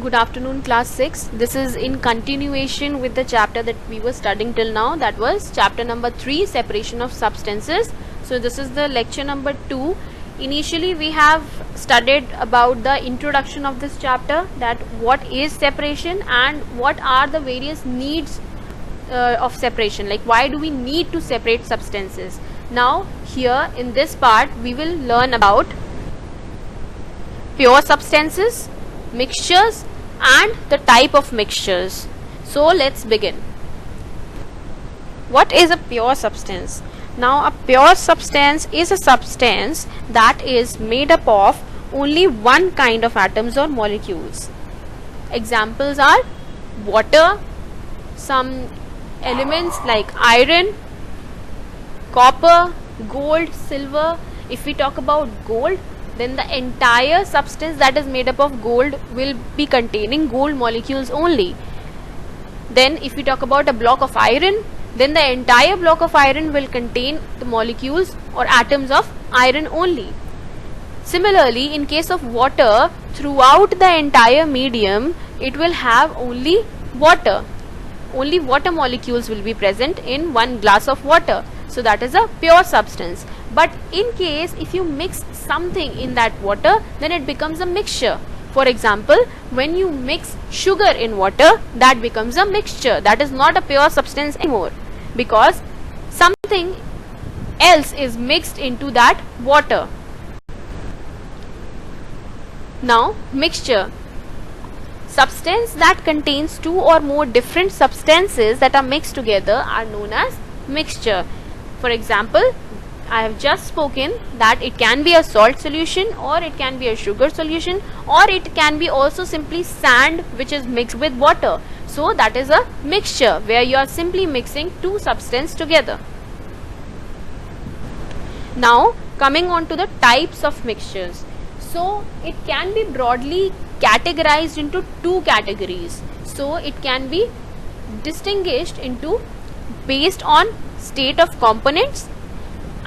Good afternoon, class 6. This is in continuation with the chapter that we were studying till now, that was chapter number 3, separation of substances. So this is the lecture number 2. Initially we have studied about the introduction of this chapter, that what is separation and what are the various needs of separation, like why do we need to separate substances. Now here in this part we will learn about pure substances, mixtures and the type of mixtures. So let's begin. What is a pure substance? Now a pure substance is a substance that is made up of only one kind of atoms or molecules. Examples are water, some elements like iron, copper, gold, silver. If we talk about gold, then the entire substance that is made up of gold will be containing gold molecules only. Then if we talk about a block of iron, then the entire block of iron will contain the molecules or atoms of iron only. Similarly, in case of water, throughout the entire medium, it will have only water. Only water molecules will be present in one glass of water. So that is a pure substance. But in case if you mix something in that water, then it becomes a mixture. For example, when you mix sugar in water, that becomes a mixture. That is not a pure substance anymore, because something else is mixed into that water. Now, mixture. Substance that contains two or more different substances that are mixed together are known as mixture. For example, I have just spoken that it can be a salt solution, or it can be a sugar solution, or it can be also simply sand which is mixed with water. So that is a mixture where you are simply mixing two substances together. Now coming on to the types of mixtures. So it can be broadly categorized into two categories. So it can be distinguished into based on state of components,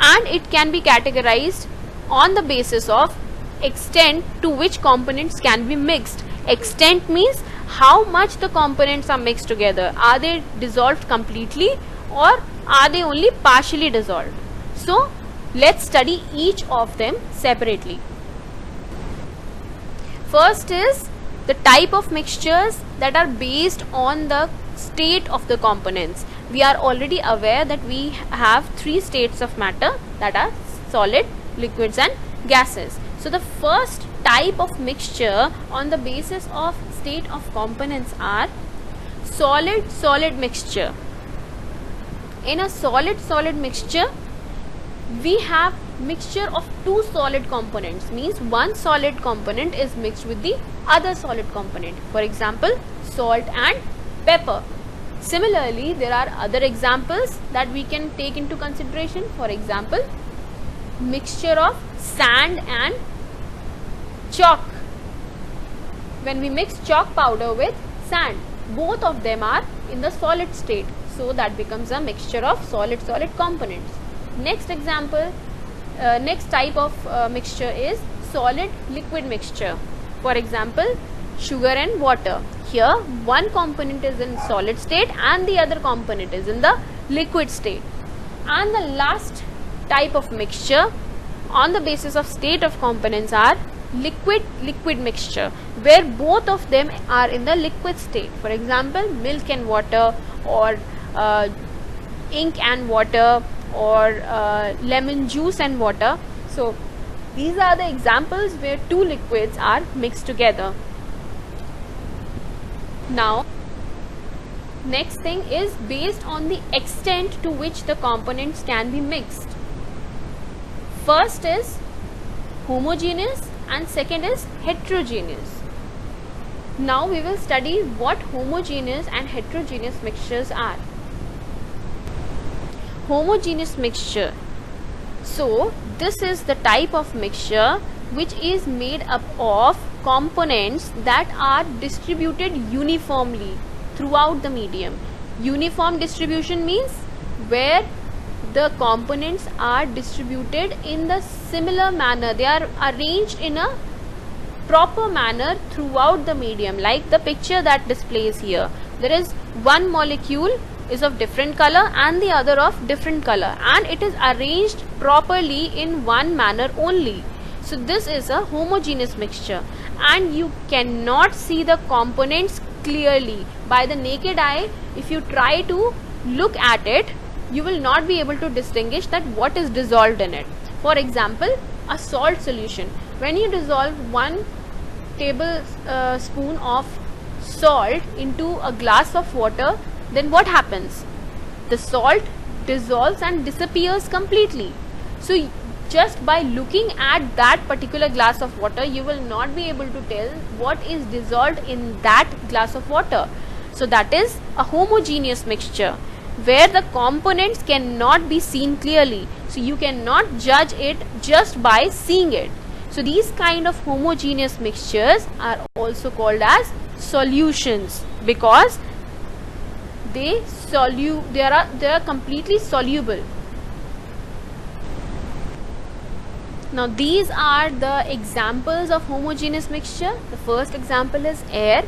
and it can be categorized on the basis of extent to which components can be mixed. Extent means how much the components are mixed together. Are they dissolved completely or are they only partially dissolved? So let's study each of them separately. First is the type of mixtures that are based on the state of the components. We are already aware that we have three states of matter, that are solid, liquids and gases. So the first type of mixture on the basis of state of components are solid-solid mixture. In a solid-solid mixture, we have mixture of two solid components, means one solid component is mixed with the other solid component. For example, salt and pepper. Similarly, there are other examples that we can take into consideration. For example, mixture of sand and chalk. When we mix chalk powder with sand, both of them are in the solid state. So that becomes a mixture of solid-solid components. Next example, next type of mixture is solid-liquid mixture. For example, sugar and water. Here one component is in solid state and the other component is in the liquid state. And the last type of mixture on the basis of state of components are liquid mixture, where both of them are in the liquid state. For example, milk and water, or ink and water, or lemon juice and water. So these are the examples where two liquids are mixed together. Now, next thing is based on the extent to which the components can be mixed. First is homogeneous and second is heterogeneous. Now we will study what homogeneous and heterogeneous mixtures are. Homogeneous mixture. So this is the type of mixture which is made up of components that are distributed uniformly throughout the medium. Uniform distribution means where the components are distributed in the similar manner. They are arranged in a proper manner throughout the medium, like the picture that displays here. There is one molecule is of different color and the other of different color, and it is arranged properly in one manner only. So this is a homogeneous mixture, and you cannot see the components clearly by the naked eye. If you try to look at it, you will not be able to distinguish that what is dissolved in it. For example, a salt solution. When you dissolve 1 tablespoon of salt into a glass of water, then what happens? The salt dissolves and disappears completely. So just by looking at that particular glass of water, you will not be able to tell what is dissolved in that glass of water. So that is a homogeneous mixture where the components cannot be seen clearly. So you cannot judge it just by seeing it. So these kind of homogeneous mixtures are also called as solutions, because they are completely soluble. Now these are the examples of homogeneous mixture. The first example is air.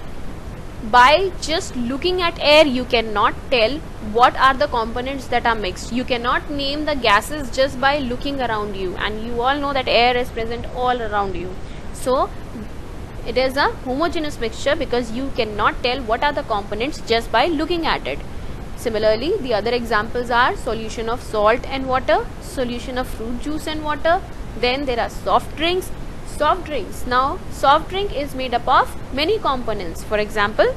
By just looking at air, you cannot tell what are the components that are mixed. You cannot name the gases just by looking around you, and you all know that air is present all around you. So it is a homogeneous mixture because you cannot tell what are the components just by looking at it. Similarly, the other examples are solution of salt and water, solution of fruit juice and water. Then there are soft drinks. Now soft drink is made up of many components. For example,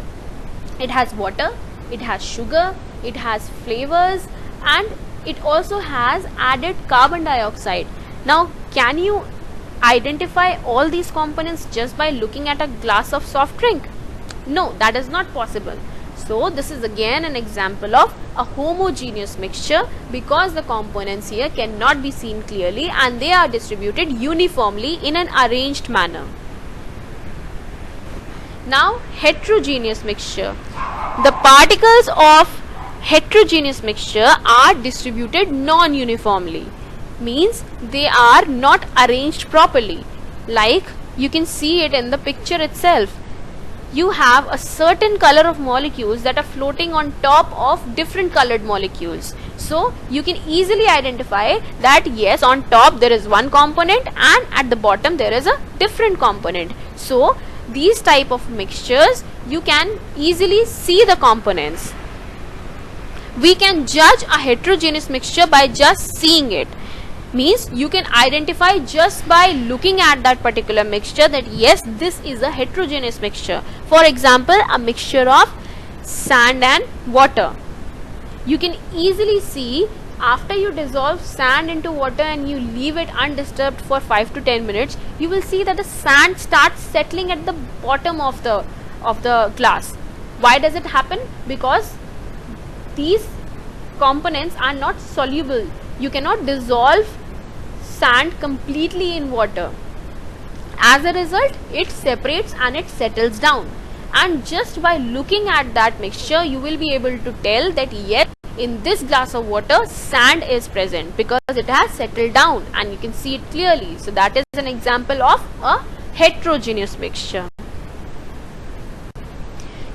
it has water, it has sugar, it has flavors, and it also has added carbon dioxide. Now can you identify all these components just by looking at a glass of soft drink? No, that is not possible. So this is again an example of a homogeneous mixture because the components here cannot be seen clearly and they are distributed uniformly in an arranged manner. Now heterogeneous mixture. The particles of heterogeneous mixture are distributed non-uniformly, means they are not arranged properly. Like you can see it in the picture itself. You have a certain color of molecules that are floating on top of different colored molecules. So you can easily identify that yes, on top there is one component and at the bottom there is a different component. So these type of mixtures, you can easily see the components. We can judge a heterogeneous mixture by just seeing it. Means you can identify just by looking at that particular mixture that yes, this is a heterogeneous mixture. For example, a mixture of sand and water. You can easily see after you dissolve sand into water and you leave it undisturbed for 5 to 10 minutes, you will see that the sand starts settling at the bottom of the glass. Why does it happen? Because these components are not soluble. You cannot dissolve sand completely in water. As a result, it separates and it settles down. And just by looking at that mixture, you will be able to tell that yes, in this glass of water, sand is present because it has settled down and you can see it clearly. So that is an example of a heterogeneous mixture.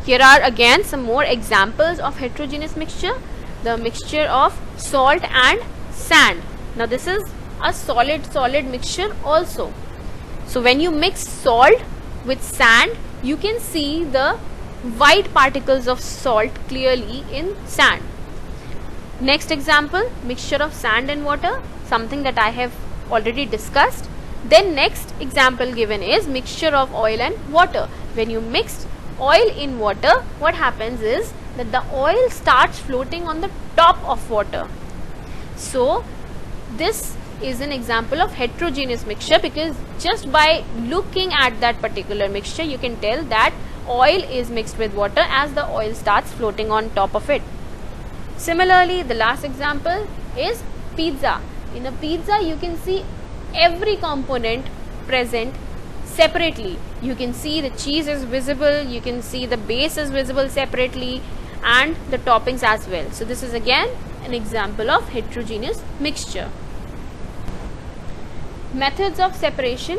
Here are again some more examples of heterogeneous mixture. The mixture of salt and sand. Now this is a solid mixture also. So when you mix salt with sand, you can see the white particles of salt clearly in sand. Next example, mixture of sand and water, something that I have already discussed. Then next example given is mixture of oil and water. When you mix oil in water, what happens is that the oil starts floating on the top of water. So this is an example of heterogeneous mixture because just by looking at that particular mixture, you can tell that oil is mixed with water as the oil starts floating on top of it. Similarly, the last example is pizza. In a pizza, you can see every component present separately. You can see the cheese is visible, you can see the base is visible separately, and the toppings as well. So this is again an example of heterogeneous mixture. Methods of separation.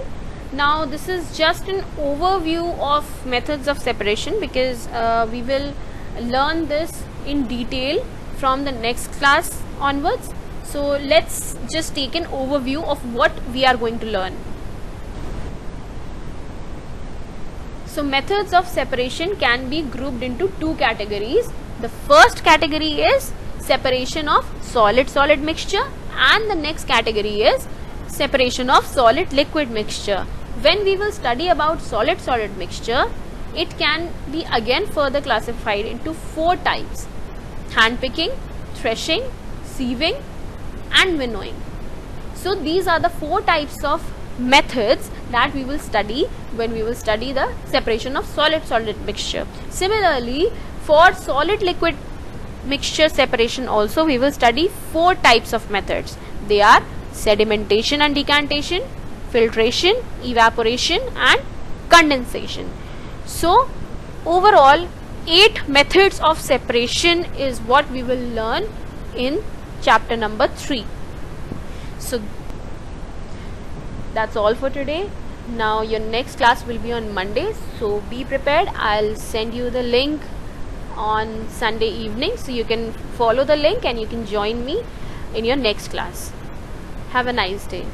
Now this is just an overview of methods of separation, because we will learn this in detail from the next class onwards. So let's just take an overview of what we are going to learn. So methods of separation can be grouped into two categories. The first category is separation of solid-solid mixture, and the next category is separation of solid-liquid mixture. When we will study about solid-solid mixture, it can be again further classified into four types: hand picking, threshing, sieving and winnowing. So these are the four types of methods that we will study when we will study the separation of solid-solid mixture. Similarly, for solid-liquid mixture separation also we will study four types of methods. They are sedimentation and decantation, filtration, evaporation and condensation. So overall 8 methods of separation is what we will learn in chapter number 3. So that's all for today. Now your next class will be on Monday, so be prepared. I'll send you the link on Sunday evening, so you can follow the link and you can join me in your next class. Have a nice day.